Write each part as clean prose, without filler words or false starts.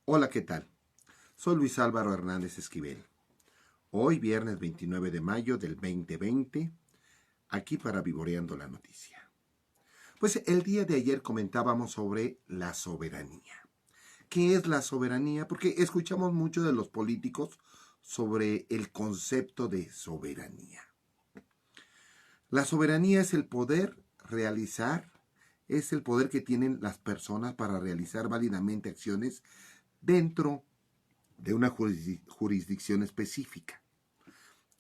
Hola, ¿qué tal? Soy Luis Álvaro Hernández Esquivel. Hoy, viernes 29 de mayo del 2020, aquí para Vivoreando la Noticia. Pues el día de ayer comentábamos sobre la soberanía. ¿Qué es la soberanía? Porque escuchamos mucho de los políticos sobre el concepto de soberanía. La soberanía es el poder realizar, es el poder que tienen las personas para realizar válidamente acciones dentro de una jurisdicción específica.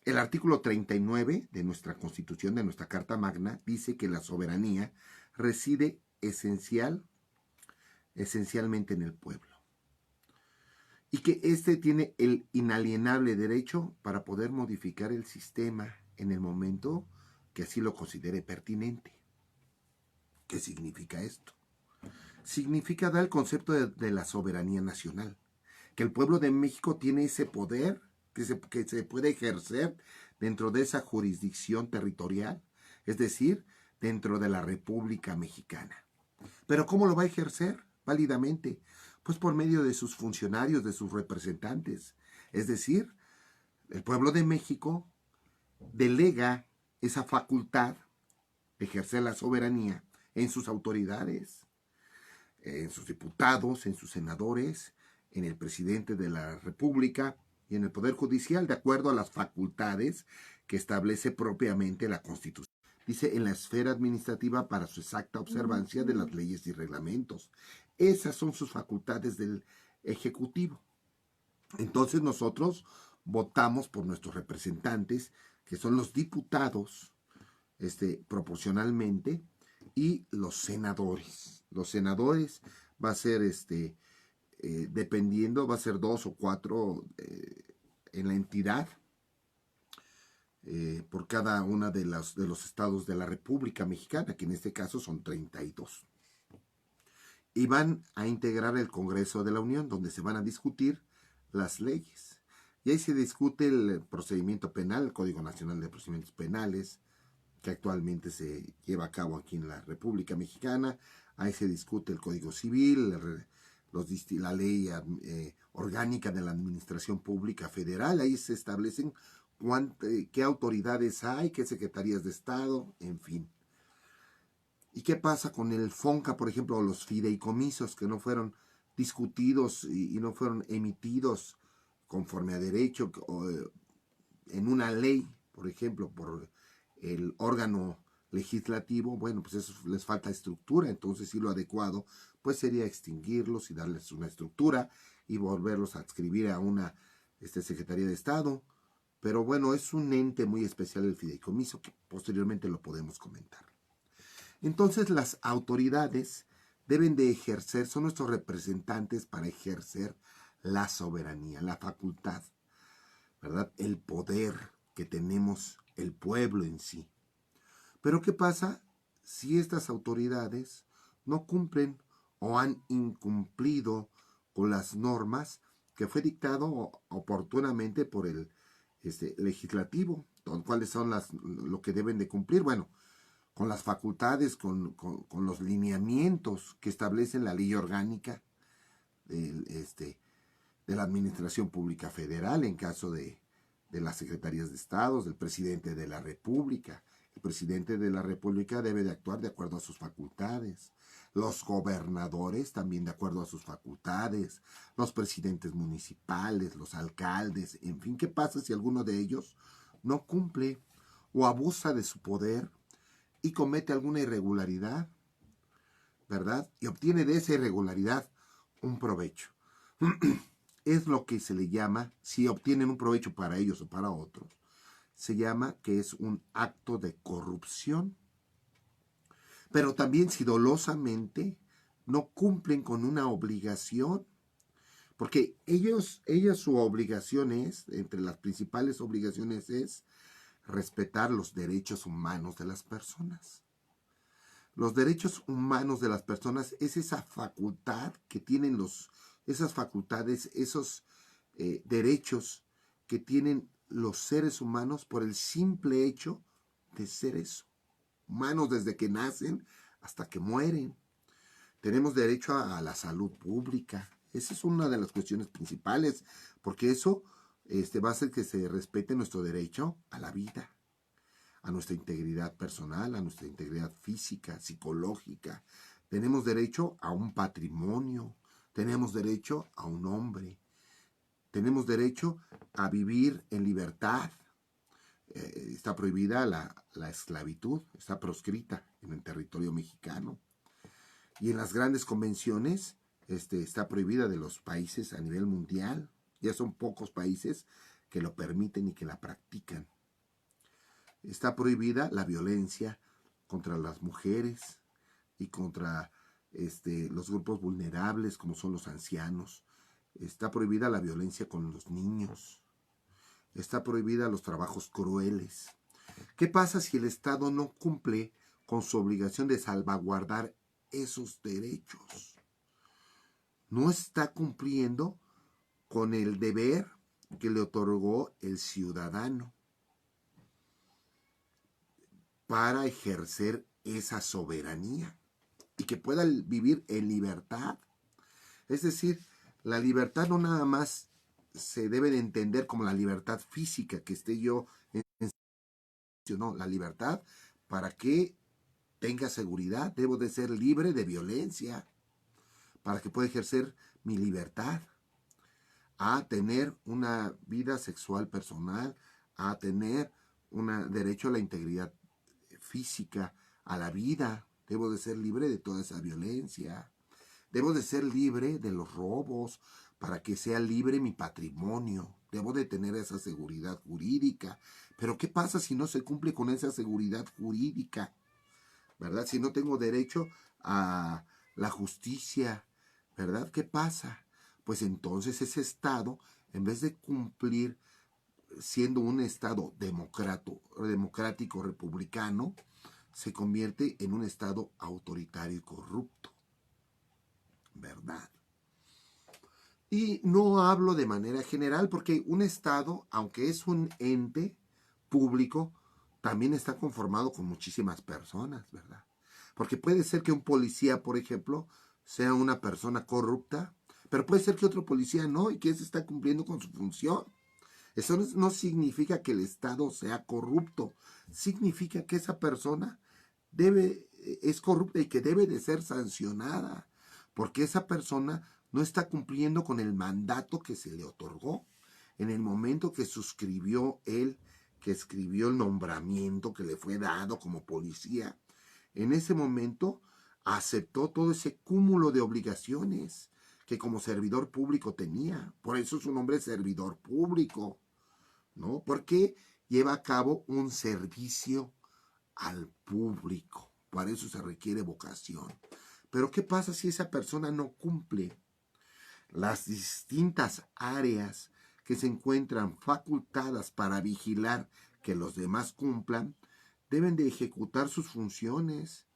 El artículo 39 de nuestra Constitución, de nuestra Carta Magna, dice que la soberanía reside esencialmente en el pueblo y que éste tiene el inalienable derecho para poder modificar el sistema en el momento que así lo considere pertinente. ¿Qué significa esto? Significa dar el concepto de la soberanía nacional, que el pueblo de México tiene ese poder que se puede ejercer dentro de esa jurisdicción territorial, es decir, dentro de la República Mexicana. ¿Pero cómo lo va a ejercer válidamente? Pues por medio de sus funcionarios, de sus representantes. Es decir, el pueblo de México delega esa facultad de ejercer la soberanía en sus autoridades, en sus diputados, en sus senadores, en el presidente de la República y en el Poder Judicial, de acuerdo a las facultades que establece propiamente la Constitución. Dice, en la esfera administrativa para su exacta observancia de las leyes y reglamentos. Esas son sus facultades del Ejecutivo. Entonces nosotros votamos por nuestros representantes, que son los diputados, proporcionalmente, y los senadores. Los senadores va a ser, dependiendo, va a ser 2 o 4 en la entidad, por cada una de los estados de la República Mexicana, que en este caso son 32. Y van a integrar el Congreso de la Unión, donde se van a discutir las leyes. Y ahí se discute el procedimiento penal, el Código Nacional de Procedimientos Penales, que actualmente se lleva a cabo aquí en la República Mexicana. Ahí se discute el Código Civil, la ley orgánica de la Administración Pública Federal. Ahí se establecen qué autoridades hay, qué secretarías de Estado, en fin. ¿Y qué pasa con el FONCA, por ejemplo, o los fideicomisos que no fueron discutidos y no fueron emitidos conforme a derecho o en una ley, por ejemplo, por el órgano legislativo? Bueno, pues eso les falta estructura, entonces sí, lo adecuado pues sería extinguirlos y darles una estructura y volverlos a adscribir a una Secretaría de Estado. Pero bueno, es un ente muy especial el fideicomiso, que posteriormente lo podemos comentar. Entonces las autoridades deben de ejercer, son nuestros representantes para ejercer la soberanía, la facultad, ¿verdad? El poder que tenemos el pueblo en sí. Pero ¿qué pasa si estas autoridades no cumplen o han incumplido con las normas que fue dictado oportunamente por el legislativo? ¿Cuáles son lo que deben de cumplir? Bueno, con las facultades, con los lineamientos que establecen la ley orgánica del, de la Administración Pública Federal, en caso de las secretarías de Estado, del presidente de la República. El presidente de la República debe de actuar de acuerdo a sus facultades. Los gobernadores también de acuerdo a sus facultades. Los presidentes municipales, los alcaldes, en fin, ¿qué pasa si alguno de ellos no cumple o abusa de su poder y comete alguna irregularidad, ¿verdad? Y obtiene de esa irregularidad un provecho? Es lo que se le llama, si obtienen un provecho para ellos o para otros, se llama que es un acto de corrupción. Pero también si dolosamente no cumplen con una obligación, porque ellos su obligación es, entre las principales obligaciones es respetar los derechos humanos de las personas. Los derechos humanos de las personas es esa facultad que tienen esas facultades, esos derechos que tienen los seres humanos por el simple hecho de ser eso. Humanos desde que nacen hasta que mueren. Tenemos derecho a la salud pública, Esa es una de las cuestiones principales, porque eso va a hacer que se respete nuestro derecho a la vida, a nuestra integridad personal, a nuestra integridad física, psicológica. Tenemos derecho a un patrimonio, tenemos derecho a un hombre, tenemos derecho a vivir en libertad. Está prohibida la esclavitud, está proscrita en el territorio mexicano. Y en las grandes convenciones está prohibida de los países a nivel mundial. Ya son pocos países que lo permiten y que la practican. Está prohibida la violencia contra las mujeres y contra los grupos vulnerables como son los ancianos. Está prohibida la violencia con los niños. Está prohibida los trabajos crueles. ¿Qué pasa si el Estado no cumple con su obligación de salvaguardar esos derechos? No está cumpliendo con el deber que le otorgó el ciudadano para ejercer esa soberanía y que pueda vivir en libertad. Es decir, la libertad no nada más se debe de entender como la libertad física, que esté yo en no, la libertad para que tenga seguridad, debo de ser libre de violencia, para que pueda ejercer mi libertad, a tener una vida sexual personal, a tener un derecho a la integridad física, a la vida. Debo de ser libre de toda esa violencia. Debo de ser libre de los robos para que sea libre mi patrimonio. Debo de tener esa seguridad jurídica. Pero ¿qué pasa si no se cumple con esa seguridad jurídica? ¿Verdad? Si no tengo derecho a la justicia, ¿verdad? ¿Qué pasa? Pues entonces ese Estado, en vez de cumplir siendo un Estado democrático, republicano, se convierte en un Estado autoritario y corrupto, ¿verdad? Y no hablo de manera general porque un Estado, aunque es un ente público, también está conformado con muchísimas personas, ¿verdad? Porque puede ser que un policía, por ejemplo, sea una persona corrupta, pero puede ser que otro policía no y que ese está cumpliendo con su función. Eso no significa que el Estado sea corrupto, significa que esa persona es corrupta y que debe de ser sancionada, porque esa persona no está cumpliendo con el mandato que se le otorgó en el momento que suscribió él, que escribió el nombramiento que le fue dado como policía. En ese momento aceptó todo ese cúmulo de obligaciones que como servidor público tenía. Por eso su nombre es servidor público, ¿no? Porque lleva a cabo un servicio al público. Para eso se requiere vocación. Pero ¿qué pasa si esa persona no cumple? Las distintas áreas que se encuentran facultadas para vigilar que los demás cumplan, deben de ejecutar sus funciones,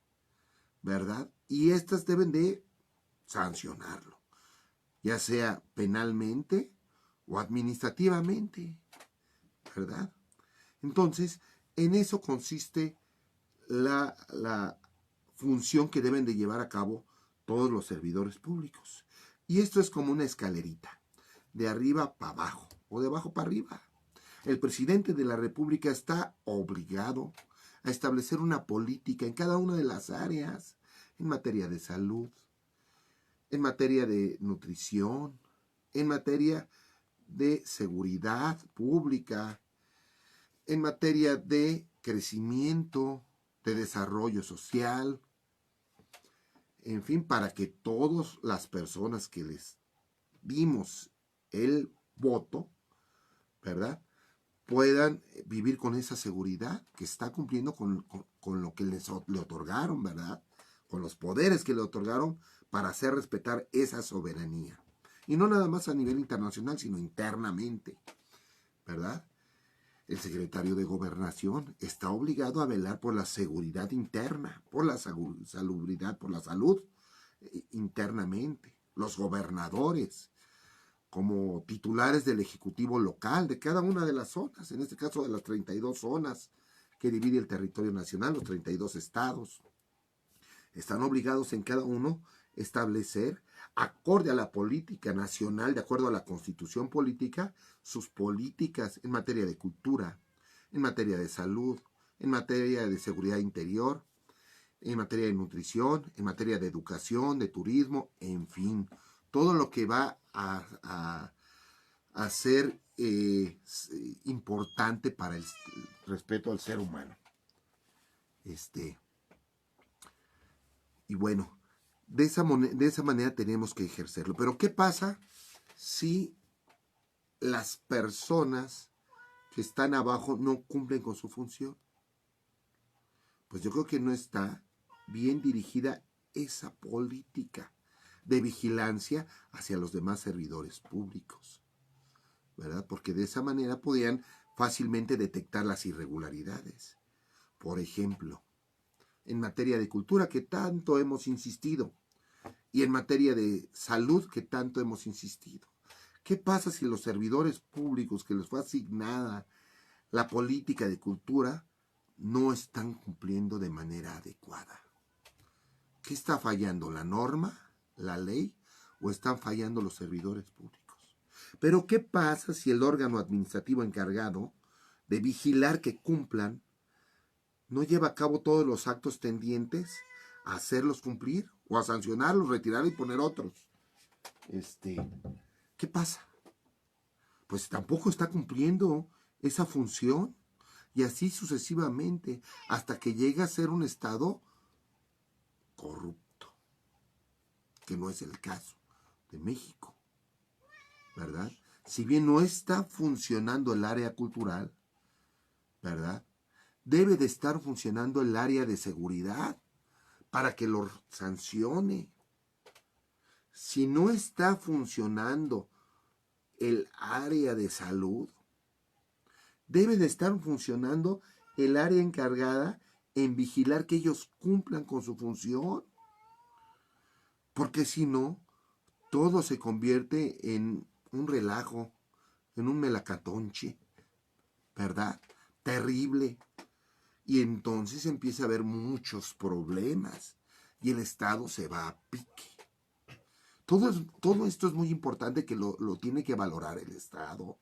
¿verdad? Y estas deben de sancionarlo, ya sea penalmente o administrativamente, ¿verdad? Entonces, en eso consiste la función que deben de llevar a cabo todos los servidores públicos. Y esto es como una escalerita, de arriba para abajo o de abajo para arriba. El presidente de la República está obligado a establecer una política en cada una de las áreas, en materia de salud, en materia de nutrición, en materia de seguridad pública, en materia de crecimiento, de desarrollo social, en fin, para que todas las personas que les dimos el voto, ¿verdad?, puedan vivir con esa seguridad que está cumpliendo con lo que le otorgaron, ¿verdad?, con los poderes que le otorgaron para hacer respetar esa soberanía. Y no nada más a nivel internacional, sino internamente, ¿verdad? El secretario de Gobernación está obligado a velar por la seguridad interna, por la salubridad, por la salud internamente. Los gobernadores, como titulares del Ejecutivo local de cada una de las zonas, en este caso de las 32 zonas que divide el territorio nacional, los 32 estados, están obligados en cada uno a establecer acorde a la política nacional, de acuerdo a la constitución política, sus políticas en materia de cultura, en materia de salud, en materia de seguridad interior, en materia de nutrición, en materia de educación, de turismo, en fin, todo lo que va a ser importante para el respeto al ser humano. Y bueno, de esa manera tenemos que ejercerlo. Pero ¿qué pasa si las personas que están abajo no cumplen con su función? Pues yo creo que no está bien dirigida esa política de vigilancia hacia los demás servidores públicos, ¿verdad? Porque de esa manera podían fácilmente detectar las irregularidades. Por ejemplo, en materia de cultura, que tanto hemos insistido, y en materia de salud, que tanto hemos insistido. ¿Qué pasa si los servidores públicos que les fue asignada la política de cultura no están cumpliendo de manera adecuada? ¿Qué está fallando? ¿La norma? ¿La ley? ¿O están fallando los servidores públicos? Pero ¿qué pasa si el órgano administrativo encargado de vigilar que cumplan no lleva a cabo todos los actos tendientes a hacerlos cumplir o a sancionarlos, retirar y poner otros? ¿Qué pasa? Pues tampoco está cumpliendo esa función, y así sucesivamente, hasta que llega a ser un Estado corrupto, que no es el caso de México, ¿verdad? Si bien no está funcionando el área cultural, ¿verdad? Debe de estar funcionando el área de seguridad para que lo sancione. Si no está funcionando el área de salud, debe de estar funcionando el área encargada en vigilar que ellos cumplan con su función. Porque si no, todo se convierte en un relajo, en un melacatonche, ¿verdad? Terrible. Y entonces empieza a haber muchos problemas y el Estado se va a pique. Todo esto es muy importante, que lo tiene que valorar el Estado,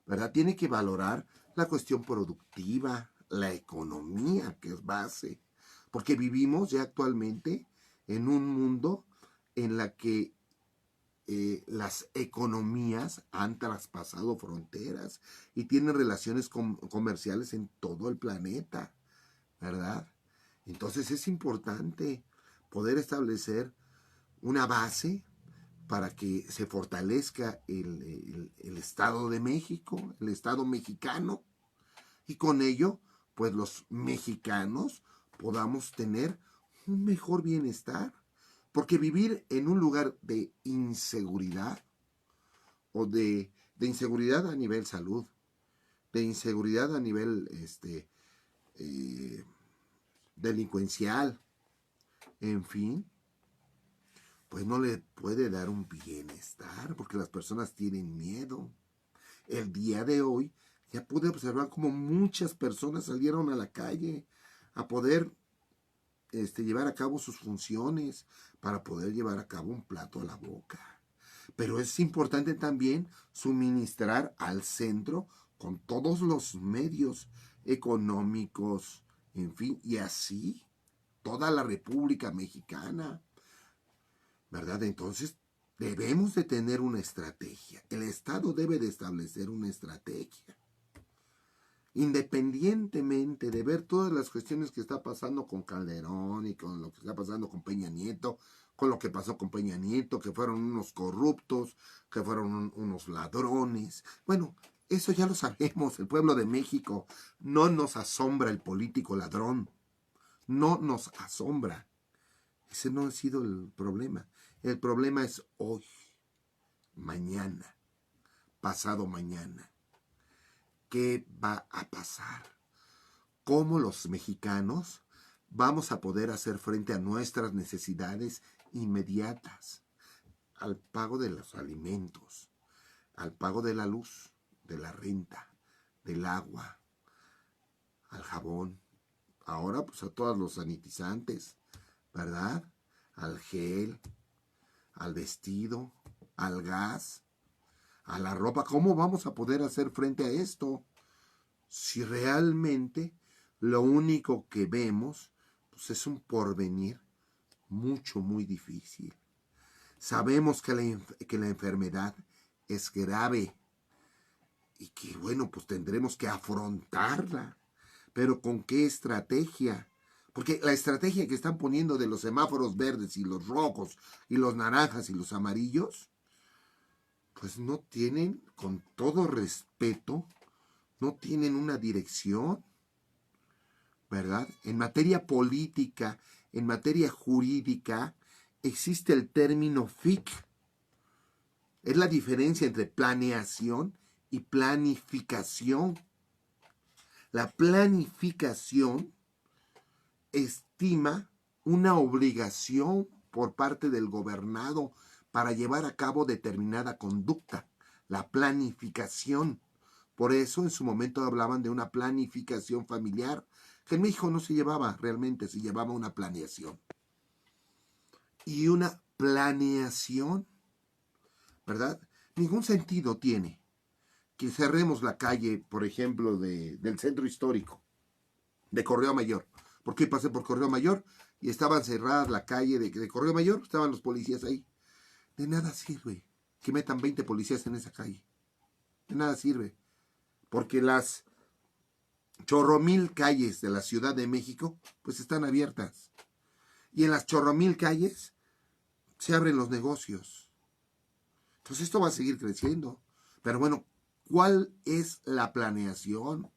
¿verdad? Tiene que valorar la cuestión productiva, la economía, que es base. Porque vivimos ya actualmente en un mundo en la que las economías han traspasado fronteras y tienen relaciones comerciales en todo el planeta, ¿verdad? Entonces es importante poder establecer una base para que se fortalezca el Estado de México, el Estado mexicano, y con ello, pues los mexicanos podamos tener un mejor bienestar. Porque vivir en un lugar de inseguridad, o de inseguridad a nivel salud, de inseguridad a nivel delincuencial, en fin, pues no le puede dar un bienestar, porque las personas tienen miedo. El día de hoy ya pude observar cómo muchas personas salieron a la calle a poder llevar a cabo sus funciones, para poder llevar a cabo un plato a la boca. Pero es importante también suministrar al centro con todos los medios económicos, en fin, y así toda la República Mexicana, ¿verdad? Entonces debemos de tener una estrategia. El Estado debe de establecer una estrategia. Independientemente de ver todas las cuestiones que está pasando con Calderón y con lo que está pasando con Peña Nieto, con lo que pasó con Peña Nieto, que fueron unos corruptos, que fueron unos ladrones. Bueno, eso ya lo sabemos, el pueblo de México. No nos asombra el político ladrón, no nos asombra. Ese no ha sido el problema. El problema es hoy, mañana, pasado mañana. ¿Qué va a pasar? ¿Cómo los mexicanos vamos a poder hacer frente a nuestras necesidades inmediatas? Al pago de los alimentos, al pago de la luz, de la renta, del agua, al jabón, ahora pues a todos los sanitizantes, ¿verdad? Al gel, al vestido, al gas, a la ropa. ¿Cómo vamos a poder hacer frente a esto si realmente lo único que vemos pues, es un porvenir muy difícil? Sabemos que la enfermedad es grave y que, bueno, pues tendremos que afrontarla. Pero ¿con qué estrategia? Porque la estrategia que están poniendo de los semáforos verdes y los rojos y los naranjas y los amarillos, pues no tienen, con todo respeto, no tienen una dirección, ¿verdad? En materia política, en materia jurídica, existe el término FIC. Es la diferencia entre planeación y planificación. La planificación estima una obligación por parte del gobernado para llevar a cabo determinada conducta, la planificación. Por eso en su momento hablaban de una planificación familiar, que en México no se llevaba realmente, se llevaba una planeación. Y una planeación, ¿verdad? Ningún sentido tiene que cerremos la calle, por ejemplo, del centro histórico, de Correo Mayor. Porque pasé por Correo Mayor y estaban cerradas la calle de Correo Mayor, estaban los policías ahí. De nada sirve que metan 20 policías en esa calle. De nada sirve. Porque las chorromil calles de la Ciudad de México, pues están abiertas. Y en las chorromil calles se abren los negocios. Entonces esto va a seguir creciendo. Pero bueno, ¿cuál es la planeación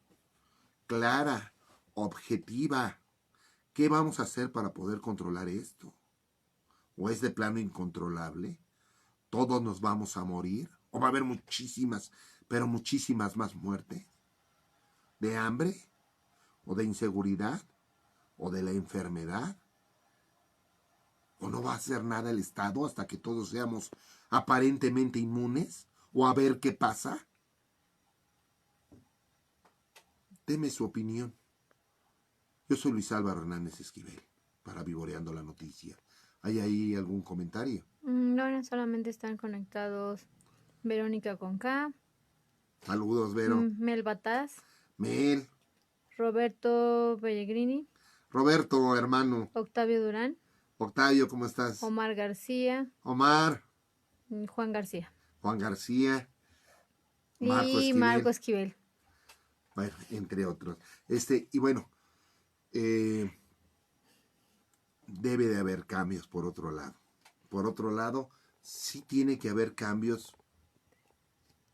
clara, objetiva? ¿Qué vamos a hacer para poder controlar esto? ¿O es de plano incontrolable? ¿Todos nos vamos a morir? ¿O va a haber muchísimas, pero muchísimas más muertes? ¿De hambre? ¿O de inseguridad? ¿O de la enfermedad? ¿O no va a hacer nada el Estado hasta que todos seamos aparentemente inmunes? ¿O a ver qué pasa? Deme su opinión. Yo soy Luis Álvaro Hernández Esquivel, para Vivoreando la Noticia. ¿Hay ahí algún comentario? No, solamente están conectados Verónica con K, Saludos, Vero. Mel Bataz, Mel. Roberto Pellegrini, Roberto, hermano. Octavio Durán, Octavio, ¿cómo estás? Omar García, Omar. Juan García Juan García. Marco y Marco Esquivel. Esquivel. Bueno, entre otros. Y bueno, debe de haber cambios por otro lado. Por otro lado, sí tiene que haber cambios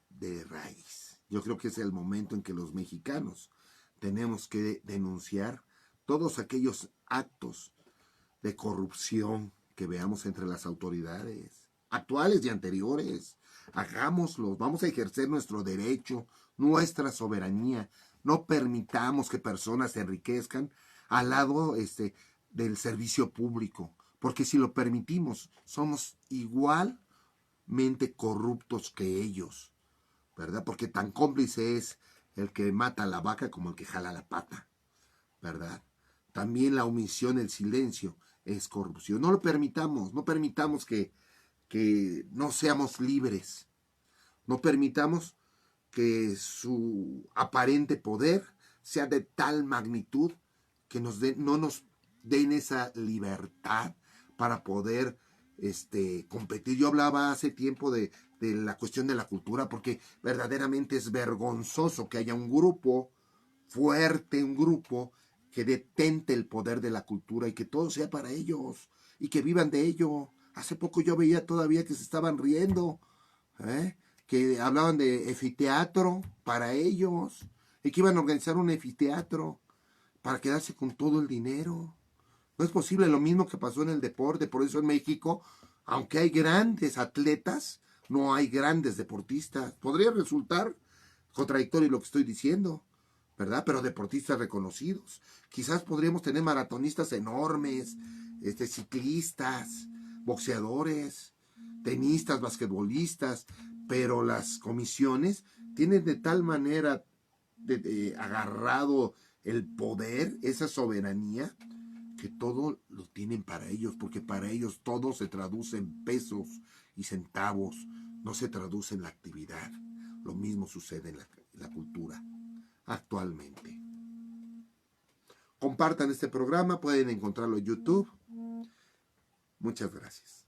de raíz. Yo creo que es el momento en que los mexicanos tenemos que denunciar todos aquellos actos de corrupción que veamos entre las autoridades, actuales y anteriores. Hagámoslo, vamos a ejercer nuestro derecho, nuestra soberanía. No permitamos que personas se enriquezcan al lado del servicio público, porque si lo permitimos, somos igualmente corruptos que ellos, ¿verdad? Porque tan cómplice es el que mata a la vaca como el que jala la pata, ¿verdad? También la omisión, el silencio es corrupción. No lo permitamos, no permitamos que no seamos libres, no permitamos que su aparente poder sea de tal magnitud que no nos den esa libertad para poder competir. Yo hablaba hace tiempo de la cuestión de la cultura, porque verdaderamente es vergonzoso que haya un grupo fuerte, un grupo que detente el poder de la cultura y que todo sea para ellos y que vivan de ello. Hace poco yo veía todavía que se estaban riendo, que hablaban de efiteatro para ellos y que iban a organizar un efiteatro para quedarse con todo el dinero. No es posible, lo mismo que pasó en el deporte. Por eso en México, aunque hay grandes atletas, no hay grandes deportistas. Podría resultar contradictorio lo que estoy diciendo, ¿verdad? Pero deportistas reconocidos. Quizás podríamos tener maratonistas enormes, ciclistas, boxeadores, tenistas, basquetbolistas, pero las comisiones tienen de tal manera agarrado el poder, esa soberanía, que todo lo tienen para ellos, porque para ellos todo se traduce en pesos y centavos, no se traduce en la actividad. Lo mismo sucede en la cultura actualmente. Compartan este programa, pueden encontrarlo en YouTube. Muchas gracias.